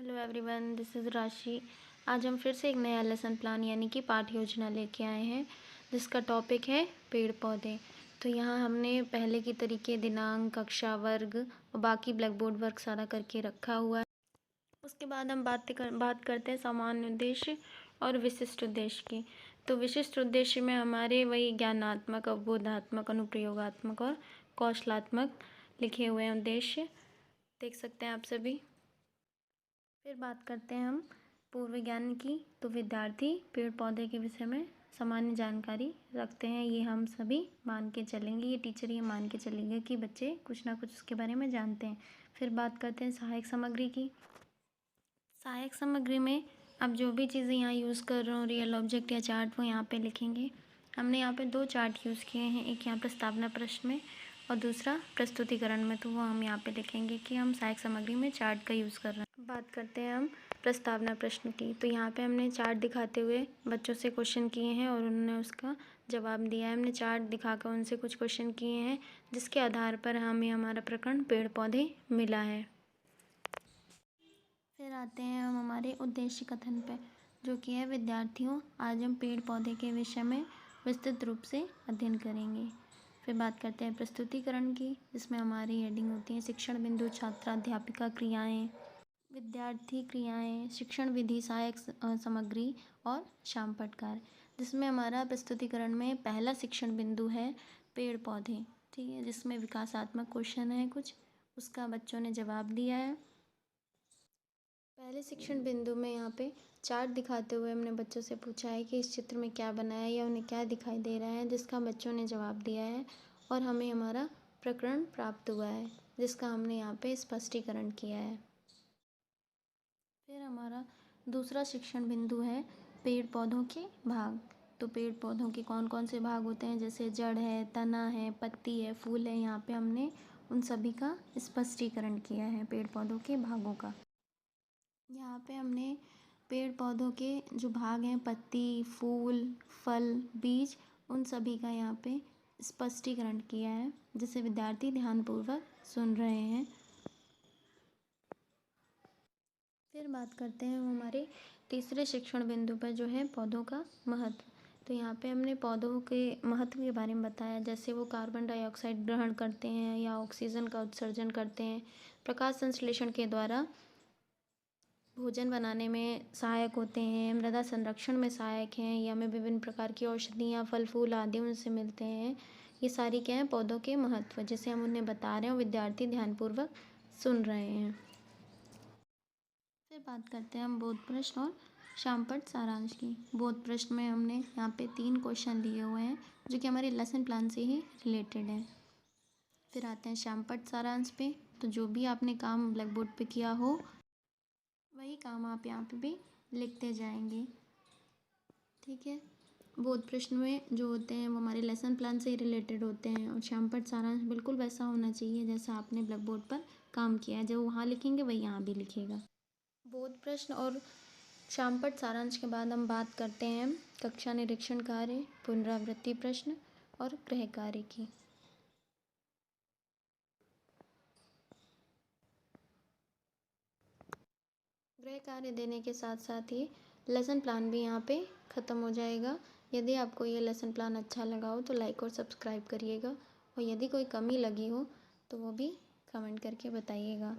Hello everyone, this is राशि। आज हम फिर से एक नया लेसन प्लान यानी कि पाठ योजना लेके आए हैं, जिसका टॉपिक है पेड़ पौधे। तो यहाँ हमने पहले की तरीके दिनांक, कक्षा, वर्ग और बाकी ब्लैक बोर्ड वर्क सारा करके रखा हुआ है। उसके बाद हम बात करते हैं सामान्य उद्देश्य और विशिष्ट उद्देश्य की। तो विशिष्ट उद्देश्य में हमारे वही ज्ञानात्मक, अवबोधात्मक, अनुप्रयोगात्मक और कौशलात्मक लिखे हुए हैं उद्देश्य, देख सकते हैं आप सभी। फिर बात करते हैं हम पूर्व ज्ञान की। तो विद्यार्थी पेड़ पौधे के विषय में सामान्य जानकारी रखते हैं, ये हम सभी मान के चलेंगे, ये टीचर ये मान के चलेंगे कि बच्चे कुछ ना कुछ उसके बारे में जानते हैं। फिर बात करते हैं सहायक सामग्री की। सहायक सामग्री में आप जो भी चीज़ें यहाँ यूज़ कर रहे हो, रियल ऑब्जेक्ट या चार्ट, वो यहाँ पे लिखेंगे। हमने यहाँ पे 2 चार्ट यूज़ किए हैं, एक यहाँ प्रस्तावना प्रश्न में और दूसरा प्रस्तुतिकरण में, तो वो हम यहाँ पे लिखेंगे कि हम सहायक सामग्री में चार्ट का यूज़ कर रहे हैं। बात करते हैं हम प्रस्तावना प्रश्न की। तो यहाँ पे हमने चार्ट दिखाते हुए बच्चों से क्वेश्चन किए हैं और उन्होंने उसका जवाब दिया है। हमने चार्ट दिखाकर उनसे कुछ क्वेश्चन किए हैं, जिसके आधार पर हमें हमारा प्रकरण पेड़ पौधे मिला है। फिर आते हैं हम हमारे उद्देश्य कथन पे, जो कि है विद्यार्थियों, आज हम पेड़ पौधे के विषय में विस्तृत रूप से अध्ययन करेंगे। फिर बात करते हैं प्रस्तुतिकरण की, जिसमें हमारी हेडिंग होती है शिक्षण बिंदु, छात्राध्यापिका क्रियाएं, विद्यार्थी क्रियाएं, शिक्षण विधि, सहायक सामग्री और शामपट कार्य। जिसमें हमारा प्रस्तुतिकरण में पहला शिक्षण बिंदु है पेड़ पौधे, ठीक है, जिसमें विकासात्मक क्वेश्चन है कुछ, उसका बच्चों ने जवाब दिया है। पहले शिक्षण बिंदु में यहाँ पे चार्ट दिखाते हुए हमने बच्चों से पूछा है कि इस चित्र में क्या बना है या उन्हें क्या दिखाई दे रहा है, जिसका बच्चों ने जवाब दिया है और हमें हमारा प्रकरण प्राप्त हुआ है, जिसका हमने यहाँ पे स्पष्टीकरण किया है। फिर हमारा दूसरा शिक्षण बिंदु है पेड़ पौधों के भाग। तो पेड़ पौधों के कौन कौन से भाग होते हैं, जैसे जड़ है, तना है, पत्ती है, फूल है, यहाँ पे हमने उन सभी का स्पष्टीकरण किया है पेड़ पौधों के भागों का। यहाँ पे हमने पेड़ पौधों के जो भाग हैं, पत्ती, फूल, फल, बीज, उन सभी का यहाँ पे स्पष्टीकरण किया है, जिसे विद्यार्थी ध्यानपूर्वक सुन रहे हैं। फिर बात करते हैं हमारे तीसरे शिक्षण बिंदु पर, जो है पौधों का महत्व। तो यहाँ पे हमने पौधों के महत्व के बारे में बताया, जैसे वो कार्बन डाइऑक्साइड ग्रहण करते हैं या ऑक्सीजन का उत्सर्जन करते हैं, प्रकाश संश्लेषण के द्वारा भोजन बनाने में सहायक होते हैं, मृदा संरक्षण में सहायक हैं, या हमें विभिन्न प्रकार की औषधियाँ, फल फूल आदि उनसे मिलते हैं। ये सारी क्या हैं, पौधों के महत्व, जिसे हम उन्हें बता रहे हैं और विद्यार्थी ध्यानपूर्वक सुन रहे हैं। फिर बात करते हैं हम बोध प्रश्न और शामपट सारांश की। बोध प्रश्न में हमने यहाँ पे 3 क्वेश्चन दिए हुए हैं, जो कि हमारे लेसन प्लान से ही रिलेटेड है। फिर आते हैं शामपट सारांश पे। तो जो भी आपने काम ब्लैक बोर्ड पे किया हो, वही काम आप यहाँ पे भी लिखते जाएंगे, ठीक है। बोध प्रश्न में जो होते हैं वो हमारे लेसन प्लान से ही रिलेटेड होते हैं, और शामपट सारांश बिल्कुल वैसा होना चाहिए जैसा आपने ब्लैक बोर्ड पर काम किया है। जो वहाँ लिखेंगे वही यहाँ भी लिखेगा। बोध प्रश्न और शामपट सारांश के बाद हम बात करते हैं कक्षा निरीक्षण कार्य, पुनरावृत्ति प्रश्न और गृह कार्य की। गृह कार्य देने के साथ साथ ही लेसन प्लान भी यहाँ पे ख़त्म हो जाएगा। यदि आपको ये लेसन प्लान अच्छा लगा हो तो लाइक और सब्सक्राइब करिएगा, और यदि कोई कमी लगी हो तो वो भी कमेंट करके बताइएगा।